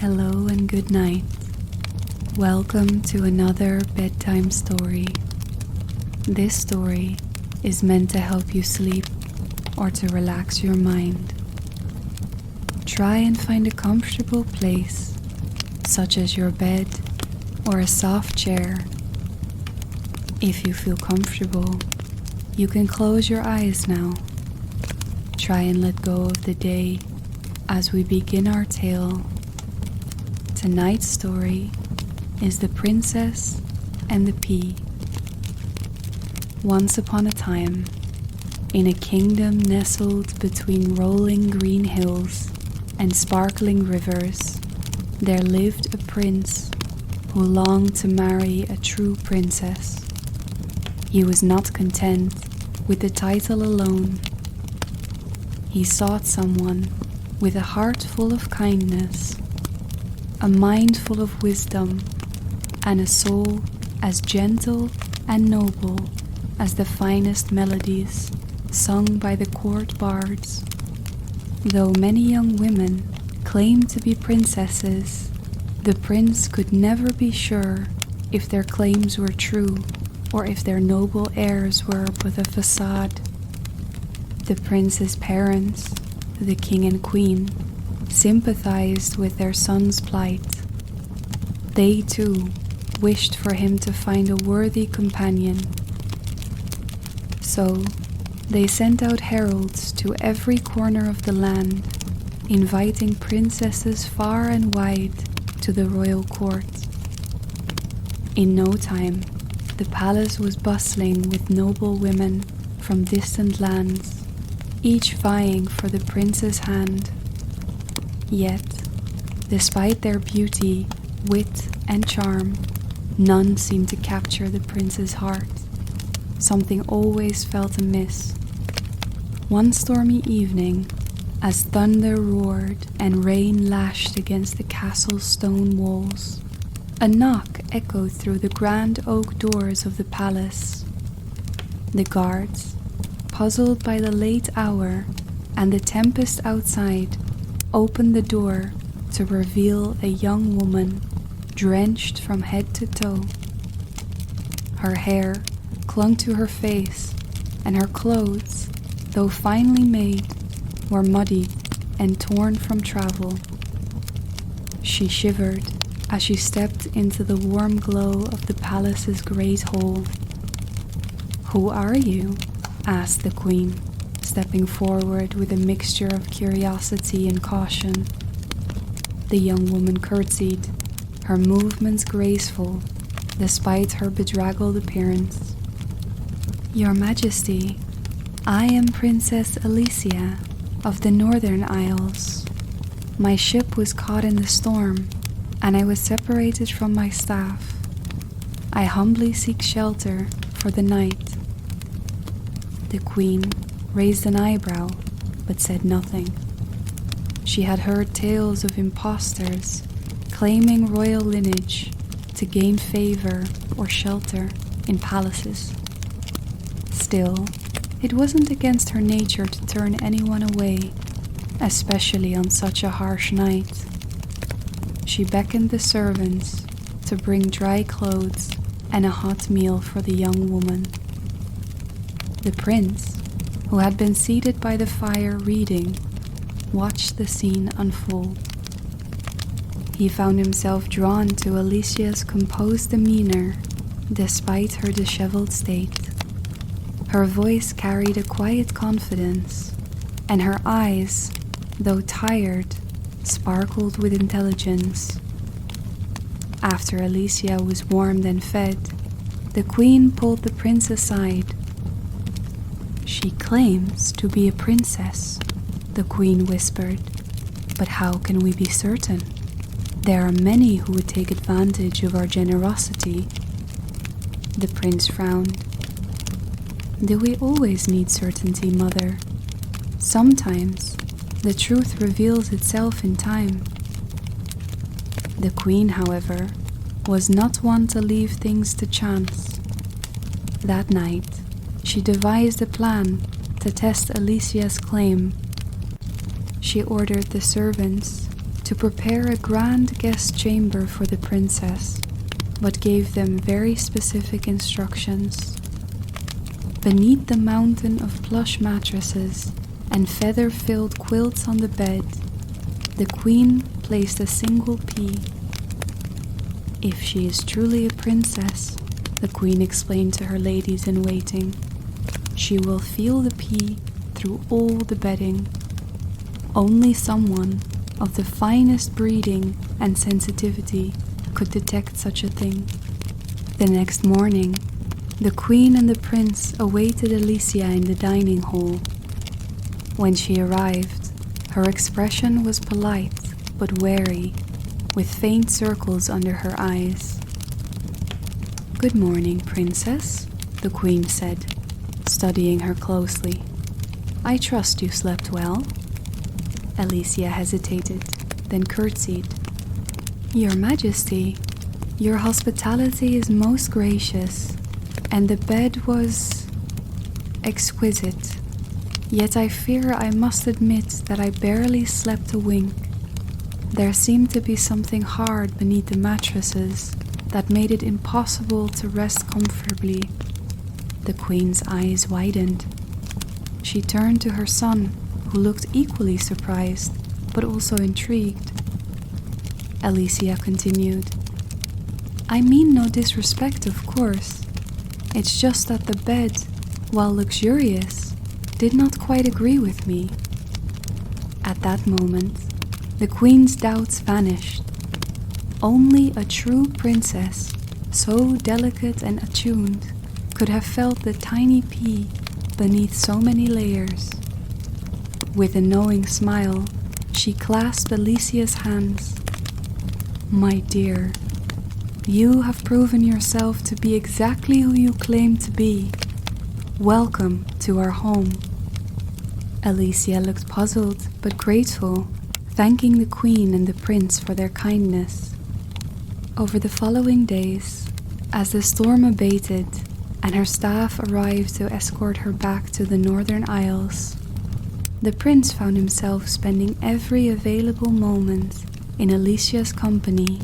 Hello and good night. Welcome to another bedtime story. This story is meant to help you sleep or to relax your mind. Try and find a comfortable place, such as your bed or a soft chair. If you feel comfortable, you can close your eyes now. Try and let go of the day as we begin our tale. Tonight's story is The Princess and the Pea. Once upon a time, in a kingdom nestled between rolling green hills and sparkling rivers, there lived a prince who longed to marry a true princess. He was not content with the title alone. He sought someone with a heart full of kindness, a mind full of wisdom, and a soul as gentle and noble as the finest melodies sung by the court bards. Though many young women claimed to be princesses, the prince could never be sure if their claims were true or if their noble airs were but a facade. The prince's parents, the king and queen, sympathized with their son's plight. They too wished for him to find a worthy companion. So they sent out heralds to every corner of the land, inviting princesses far and wide to the royal court. In no time, the palace was bustling with noble women from distant lands, each vying for the prince's hand. Yet, despite their beauty, wit, and charm, none seemed to capture the prince's heart. Something always felt amiss. One stormy evening, as thunder roared and rain lashed against the castle's stone walls, a knock echoed through the grand oak doors of the palace. The guards, puzzled by the late hour and the tempest outside, opened the door to reveal a young woman drenched from head to toe. Her hair clung to her face, and her clothes, though finely made, were muddy and torn from travel. She shivered as she stepped into the warm glow of the palace's great hall. "Who are you?" asked the queen, stepping forward with a mixture of curiosity and caution. The young woman curtsied, her movements graceful, despite her bedraggled appearance. "Your Majesty, I am Princess Alicia of the Northern Isles. My ship was caught in the storm, and I was separated from my staff. I humbly seek shelter for the night." The queen raised an eyebrow, but said nothing. She had heard tales of impostors claiming royal lineage to gain favor or shelter in palaces. Still, it wasn't against her nature to turn anyone away, especially on such a harsh night. She beckoned the servants to bring dry clothes and a hot meal for the young woman. The prince, who had been seated by the fire reading, watched the scene unfold. He found himself drawn to Alicia's composed demeanor, despite her disheveled state. Her voice carried a quiet confidence, and her eyes, though tired, sparkled with intelligence. After Alicia was warmed and fed, the queen pulled the prince aside. "She claims to be a princess," the queen whispered, "but how can we be certain? There are many who would take advantage of our generosity." The prince frowned. "Do we always need certainty, mother? Sometimes the truth reveals itself in time." The queen, however, was not one to leave things to chance. That night, she devised a plan to test Alicia's claim. She ordered the servants to prepare a grand guest chamber for the princess, but gave them very specific instructions. Beneath the mountain of plush mattresses and feather-filled quilts on the bed, the queen placed a single pea. If she is truly a princess, the queen explained to her ladies-in-waiting, she will feel the pea through all the bedding. Only someone of the finest breeding and sensitivity could detect such a thing. The next morning, the queen and the prince awaited Alicia in the dining hall. When she arrived, her expression was polite but wary, with faint circles under her eyes. "Good morning, princess," the queen said, studying her closely. "I trust you slept well?" Alicia hesitated, then curtsied. "Your Majesty, your hospitality is most gracious, and the bed was exquisite. Yet I fear I must admit that I barely slept a wink. There seemed to be something hard beneath the mattresses that made it impossible to rest comfortably." The queen's eyes widened. She turned to her son, who looked equally surprised, but also intrigued. Alicia continued, "I mean no disrespect, of course. It's just that the bed, while luxurious, did not quite agree with me." At that moment, the queen's doubts vanished. Only a true princess, so delicate and attuned, could have felt the tiny pea beneath so many layers. With a knowing smile, she clasped Alicia's hands. "My dear, you have proven yourself to be exactly who you claim to be. Welcome to our home." Alicia looked puzzled but grateful, thanking the queen and the prince for their kindness. Over the following days, as the storm abated and her staff arrived to escort her back to the Northern Isles, the prince found himself spending every available moment in Alicia's company.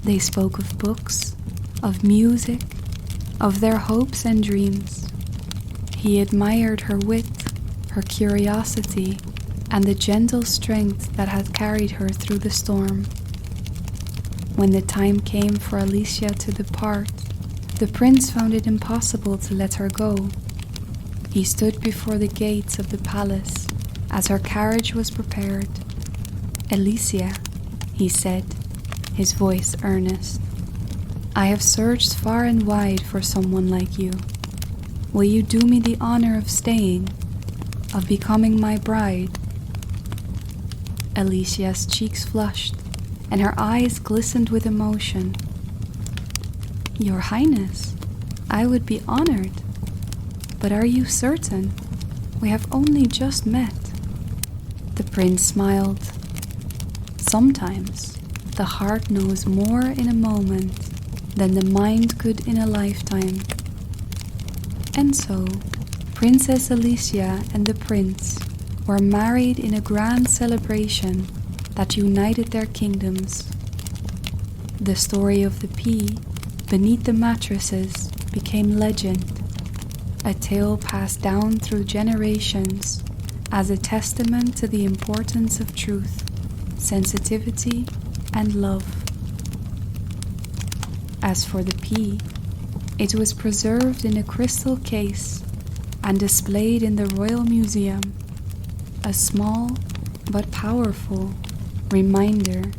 They spoke of books, of music, of their hopes and dreams. He admired her wit, her curiosity, and the gentle strength that had carried her through the storm. When the time came for Alicia to depart, the prince found it impossible to let her go. He stood before the gates of the palace as her carriage was prepared. "Alicia," he said, his voice earnest, "I have searched far and wide for someone like you. Will you do me the honor of staying, of becoming my bride?" Alicia's cheeks flushed, and her eyes glistened with emotion. "Your Highness, I would be honored. But are you certain? We have only just met." The prince smiled. "Sometimes the heart knows more in a moment than the mind could in a lifetime." And so, Princess Alicia and the prince were married in a grand celebration that united their kingdoms. The story of the pea beneath the mattresses became legend, a tale passed down through generations as a testament to the importance of truth, sensitivity, and love. As for the pea, it was preserved in a crystal case and displayed in the Royal Museum, a small but powerful reminder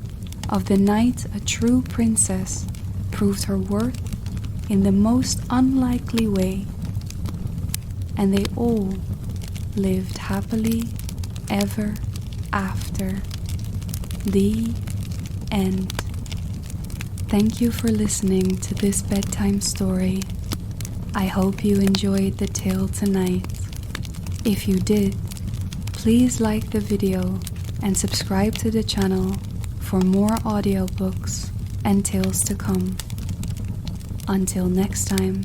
of the night a true princess proved her worth in the most unlikely way. And they all lived happily ever after. The end. Thank you for listening to this bedtime story. I hope you enjoyed the tale tonight. If you did, please like the video and subscribe to the channel for more audiobooks and tales to come. Until next time.